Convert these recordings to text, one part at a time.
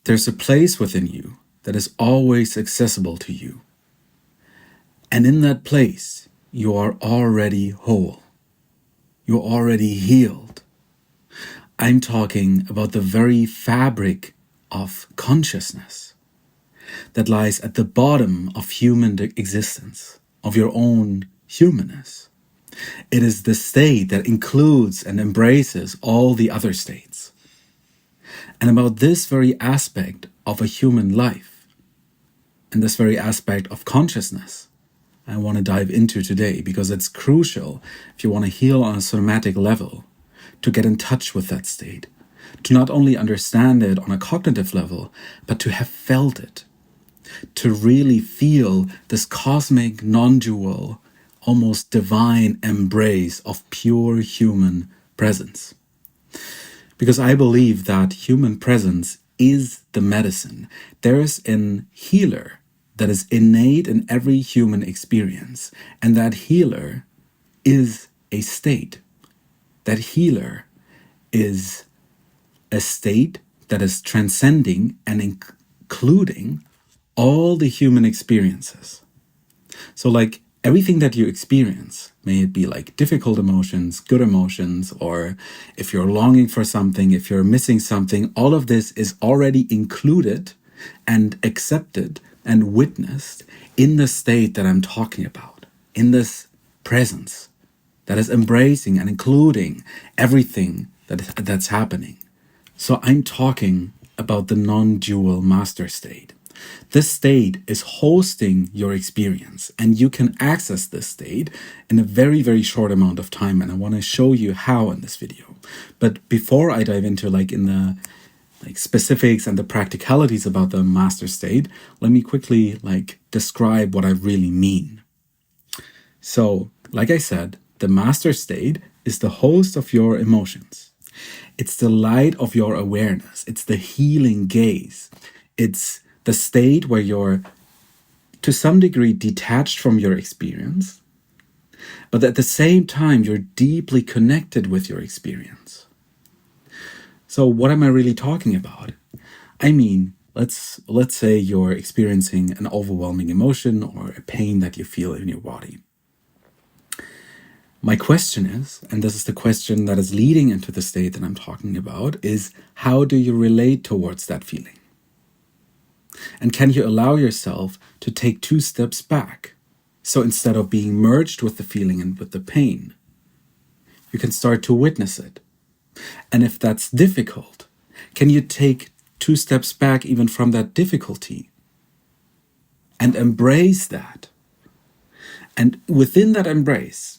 There's a place within you that is always accessible to you. And in that place, you are already whole. You're already healed. I'm talking about the very fabric of consciousness that lies at the bottom of human existence, of your own humanness. It is the state that includes and embraces all the other states. And about this very aspect of a human life, and this very aspect of consciousness, I want to dive into today, because it's crucial if you want to heal on a somatic level, to get in touch with that state, to not only understand it on a cognitive level, but to have felt it, to really feel this cosmic, non-dual, almost divine embrace of pure human presence. Because I believe that human presence is the medicine. There is an healer that is innate in every human experience, and that healer is a state. That healer is a state that is transcending and including all the human experiences. So like everything that you experience, may it be like difficult emotions, good emotions, or if you're longing for something, if you're missing something, all of this is already included and accepted and witnessed in the state that I'm talking about, in this presence that is embracing and including everything that's happening. So I'm talking about the non-dual master state. This state is hosting your experience, and you can access this state in a very, very short amount of time. And I want to show you how in this video. But before I dive into in the specifics and the practicalities about the master state, let me quickly describe what I really mean. So, like I said, the master state is the host of your emotions. It's the light of your awareness. It's the healing gaze. It's the state where you're, to some degree, detached from your experience, but at the same time, you're deeply connected with your experience. So what am I really talking about? I mean, let's say you're experiencing an overwhelming emotion or a pain that you feel in your body. My question is, and this is the question that is leading into the state that I'm talking about, is how do you relate towards that feeling? And can you allow yourself to take 2 steps back? So instead of being merged with the feeling and with the pain, you can start to witness it. And if that's difficult, can you take 2 steps back even from that difficulty and embrace that? And within that embrace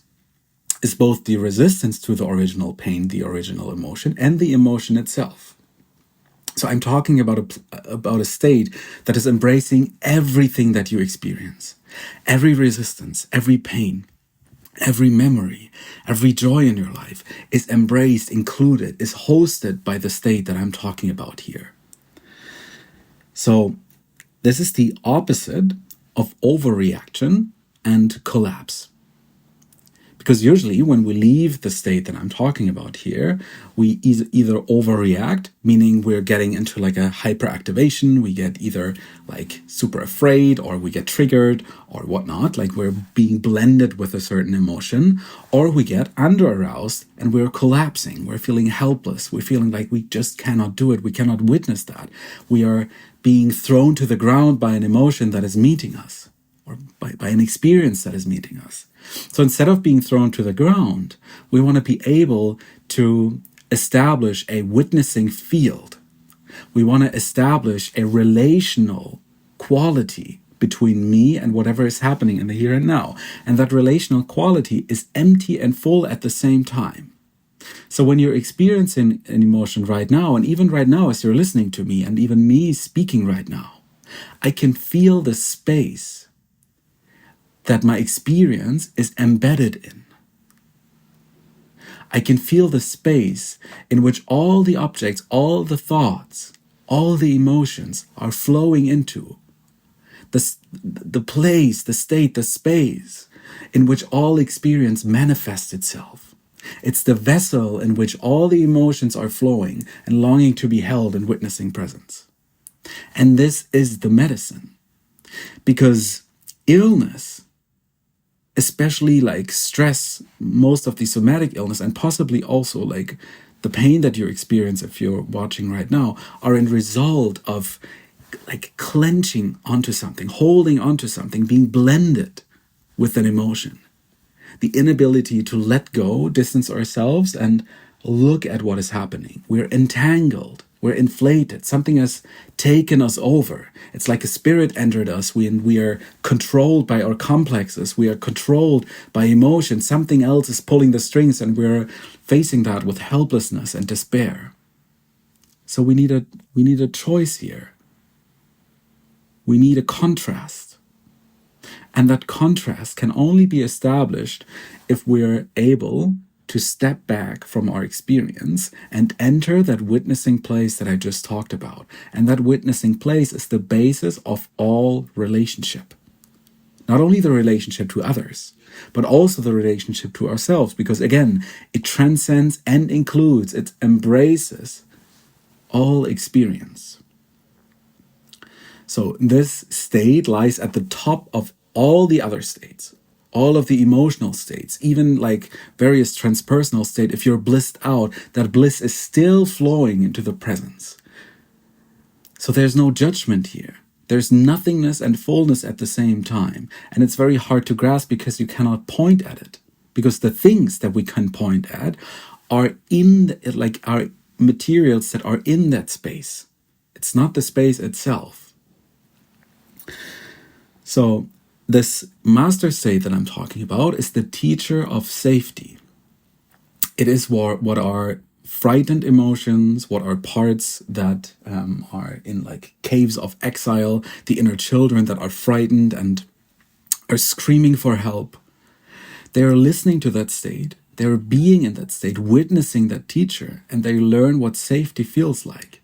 is both the resistance to the original pain, the original emotion, and the emotion itself. So I'm talking about a state that is embracing everything that you experience. Every resistance, every pain, every memory, every joy in your life is embraced, included, is hosted by the state that I'm talking about here. So this is the opposite of overreaction and collapse. Because usually when we leave the state that I'm talking about here, we either overreact, meaning we're getting into a hyperactivation, we get either super afraid, or we get triggered or whatnot, we're being blended with a certain emotion, or we get under-aroused and we're collapsing, we're feeling helpless, we're feeling like we just cannot do it, we cannot witness that. We are being thrown to the ground by an emotion that is meeting us, or by an experience that is meeting us. So instead of being thrown to the ground, we want to be able to establish a witnessing field. We want to establish a relational quality between me and whatever is happening in the here and now. And that relational quality is empty and full at the same time. So when you're experiencing an emotion right now, and even right now as you're listening to me, and even me speaking right now, I can feel the space that my experience is embedded in. I can feel the space in which all the objects, all the thoughts, all the emotions are flowing into. The place, the state, the space in which all experience manifests itself. It's the vessel in which all the emotions are flowing and longing to be held in witnessing presence. And this is the medicine. Because illness, especially like stress, most of the somatic illness, and possibly also like the pain that you experience if you're watching right now, are a result of like clenching onto something, holding onto something, being blended with an emotion. The inability to let go, distance ourselves, and look at what is happening. We're entangled. We're inflated. Something has taken us over. It's like a spirit entered us. We are controlled by our complexes. We are controlled by emotion. Something else is pulling the strings, and we're facing that with helplessness and despair. So we need a choice here. We need a contrast. And that contrast can only be established if we're able to step back from our experience and enter that witnessing place that I just talked about. And that witnessing place is the basis of all relationship. Not only the relationship to others, but also the relationship to ourselves. Because again, it transcends and includes, it embraces all experience. So this state lies at the top of all the other states, all of the emotional states, even like various transpersonal states. If you're blissed out, that bliss is still flowing into the presence. So there's no judgment here. There's nothingness and fullness at the same time. And it's very hard to grasp because you cannot point at it. Because the things that we can point at are are materials that are in that space. It's not the space itself. So this master state that I'm talking about is the teacher of safety. It is what are frightened emotions, what are parts that are in like caves of exile, the inner children that are frightened and are screaming for help. They are listening to that state, they're being in that state, witnessing that teacher, and they learn what safety feels like.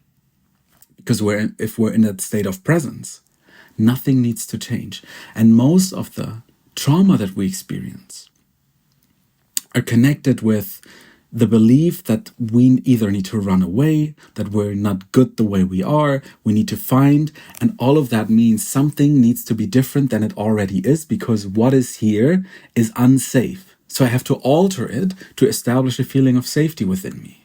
Because if we're in that state of presence, nothing needs to change. And most of the trauma that we experience are connected with the belief that we either need to run away, that we're not good the way we are, we need to find, and all of that means something needs to be different than it already is because what is here is unsafe. So I have to alter it to establish a feeling of safety within me.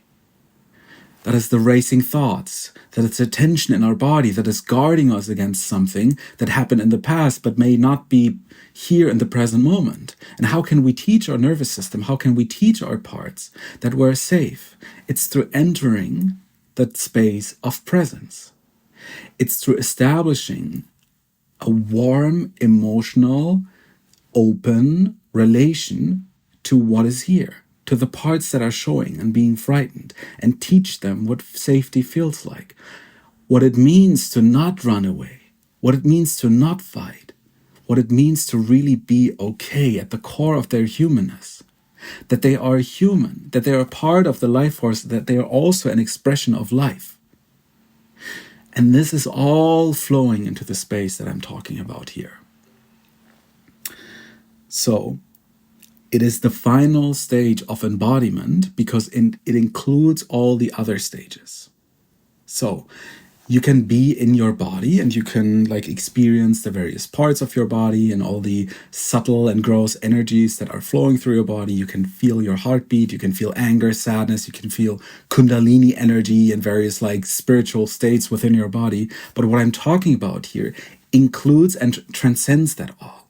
That is the racing thoughts, that it's a tension in our body that is guarding us against something that happened in the past but may not be here in the present moment. And how can we teach our nervous system? How can we teach our parts that we're safe? It's through entering that space of presence. It's through establishing a warm, emotional, open relation to what is here, to the parts that are showing and being frightened, and teach them what safety feels like, what it means to not run away, what it means to not fight, what it means to really be okay at the core of their humanness, that they are human, that they are part of the life force, that they are also an expression of life. And this is all flowing into the space that I'm talking about here. So, it is the final stage of embodiment because it includes all the other stages. So you can be in your body and you can like experience the various parts of your body and all the subtle and gross energies that are flowing through your body. You can feel your heartbeat, you can feel anger, sadness, you can feel kundalini energy and various like spiritual states within your body. But what I'm talking about here includes and transcends that all.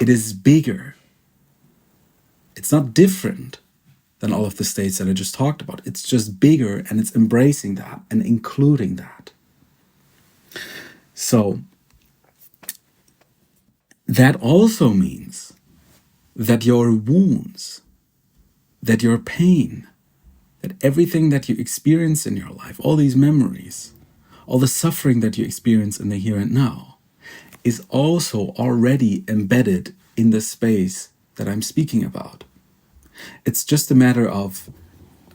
It is bigger. It's not different than all of the states that I just talked about. It's just bigger and it's embracing that and including that. So that also means that your wounds, that your pain, that everything that you experience in your life, all these memories, all the suffering that you experience in the here and now, is also already embedded in the space that I'm speaking about. It's just a matter of,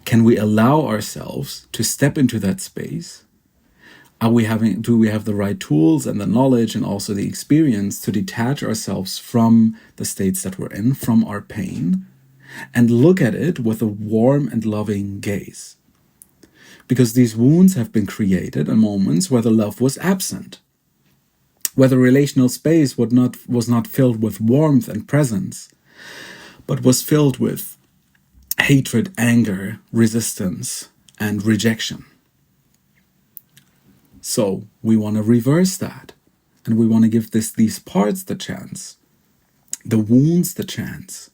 can we allow ourselves to step into that space? Do we have the right tools and the knowledge and also the experience to detach ourselves from the states that we're in, from our pain, and look at it with a warm and loving gaze? because these wounds have been created in moments where the love was absent, where the relational space was not filled with warmth and presence, but was filled with hatred, anger, resistance, and rejection. So we want to reverse that, and we want to give these parts the chance, the wounds the chance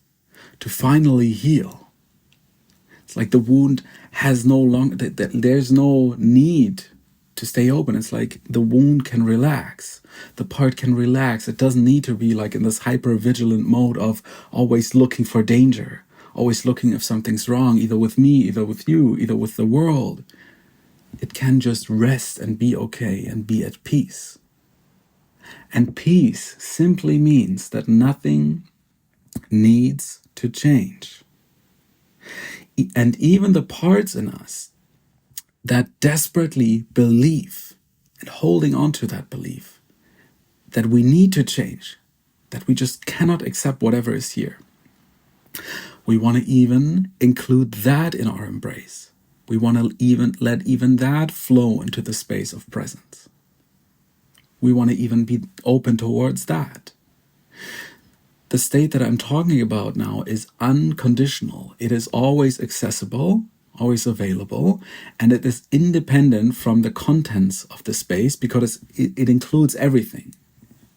to finally heal. It's like the wound has no longer, there's no need to stay open. It's like the wound can relax. The part can relax. It doesn't need to be like in this hyper vigilant mode of always looking for danger, always looking if something's wrong, either with me, either with you, either with the world. It can just rest and be okay and be at peace. And peace simply means that nothing needs to change. And even the parts in us that desperately believe and holding on to that belief that we need to change, that we just cannot accept whatever is here, we want to even include that in our embrace. We want to even let even that flow into the space of presence. We want to even be open towards that. The state that I'm talking about now is unconditional. It is always accessible, always available, and it is independent from the contents of the space because it includes everything.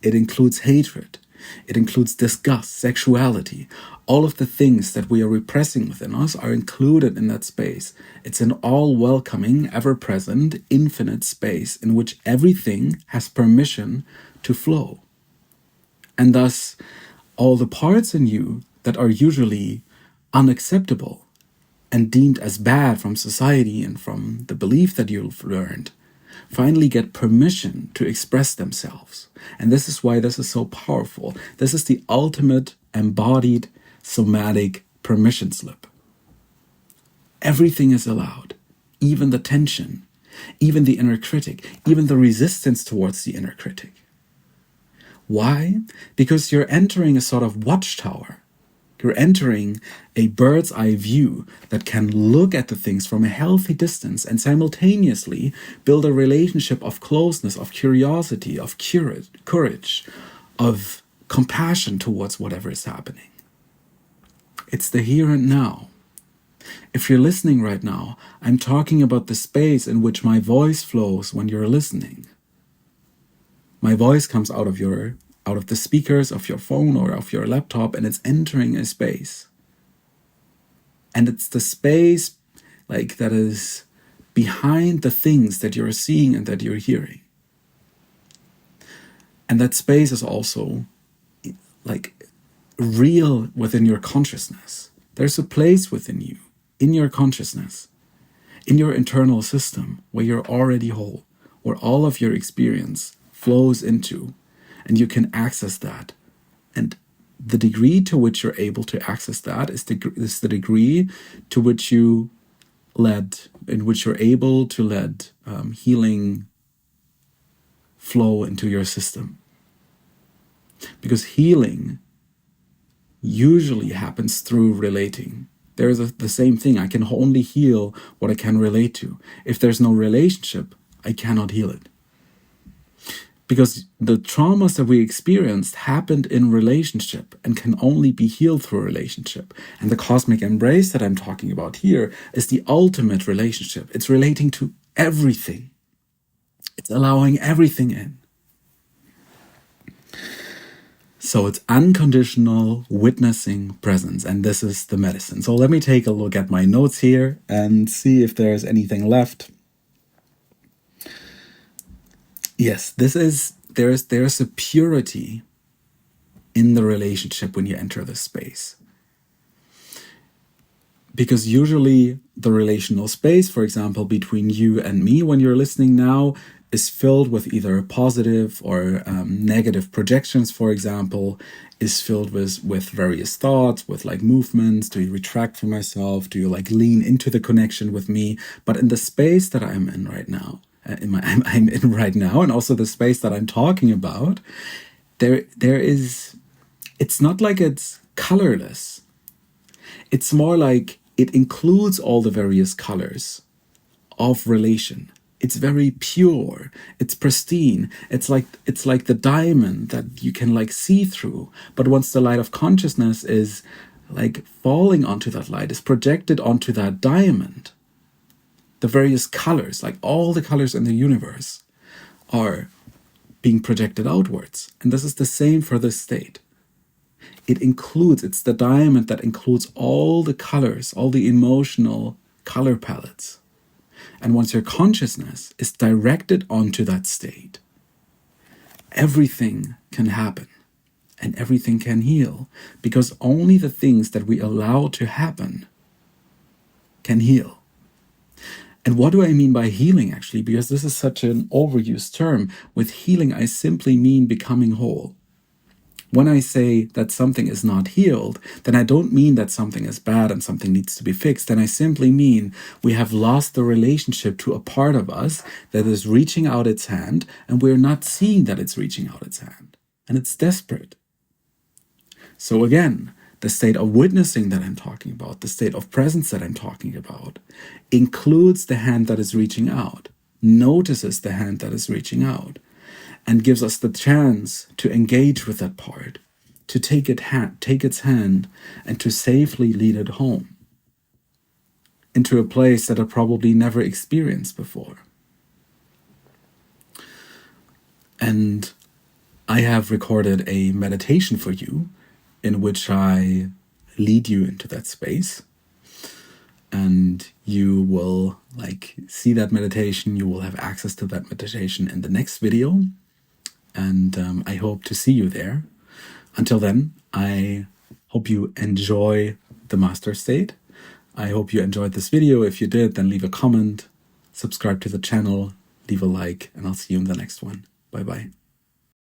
It includes hatred. It includes disgust, sexuality. All of the things that we are repressing within us are included in that space. It's an all-welcoming, ever-present, infinite space in which everything has permission to flow. And thus, all the parts in you that are usually unacceptable and deemed as bad from society and from the belief that you've learned finally get permission to express themselves. And this is why this is so powerful. This is the ultimate embodied somatic permission slip. Everything is allowed, even the tension, even the inner critic, even the resistance towards the inner critic. Why? Because you're entering a sort of watchtower. You're entering a bird's eye view that can look at the things from a healthy distance and simultaneously build a relationship of closeness, of curiosity, of courage, of compassion towards whatever is happening. It's the here and now. If you're listening right now, I'm talking about the space in which my voice flows when you're listening. My voice comes out of the speakers of your phone or of your laptop, and it's entering a space. And it's the space like that is behind the things that you're seeing and that you're hearing. And that space is also like real within your consciousness. There's a place within you, in your consciousness, in your internal system, where you're already whole, where all of your experience flows into, and you can access that. And the degree to which you're able to access that is the degree to which you're able to let healing flow into your system. Because healing usually happens through relating. There's the same thing. I can only heal what I can relate to. If there's no relationship, I cannot heal it. Because the traumas that we experienced happened in relationship and can only be healed through relationship. And the cosmic embrace that I'm talking about here is the ultimate relationship. It's relating to everything. It's allowing everything in. So it's unconditional witnessing presence, and this is the medicine. So let me take a look at my notes here and see if there's anything left. Yes, there's a purity in the relationship when you enter this space. Because usually the relational space, for example, between you and me when you're listening now, is filled with either positive or negative projections, for example, is filled with various thoughts, with like movements. Do you retract from myself? Do you like lean into the connection with me? But in the space that I'm in right now, I'm in right now, and also the space that I'm talking about, there is, it's not like it's colorless. It's more like it includes all the various colors of relation. It's very pure. It's pristine. It's like the diamond that you can like see through. But once the light of consciousness is like falling onto that light, is projected onto that diamond, the various colors, like all the colors in the universe, are being projected outwards. And this is the same for this state. It's the diamond that includes all the colors, all the emotional color palettes. And once your consciousness is directed onto that state, everything can happen and everything can heal, because only the things that we allow to happen can heal. And what do I mean by healing, actually? Because this is such an overused term. With healing, I simply mean becoming whole. When I say that something is not healed, then I don't mean that something is bad and something needs to be fixed. Then I simply mean we have lost the relationship to a part of us that is reaching out its hand, and we're not seeing that it's reaching out its hand. And it's desperate. So again, the state of witnessing that I'm talking about, the state of presence that I'm talking about, includes the hand that is reaching out, notices the hand that is reaching out, and gives us the chance to engage with that part, to take its hand, and to safely lead it home into a place that it probably never experienced before. And I have recorded a meditation for you in which I lead you into that space. And you will see that meditation. You will have access to that meditation in the next video. And I hope to see you there. Until then, I hope you enjoy the master state. I hope you enjoyed this video. If you did, then leave a comment, subscribe to the channel, leave a like, and I'll see you in the next one. Bye-bye.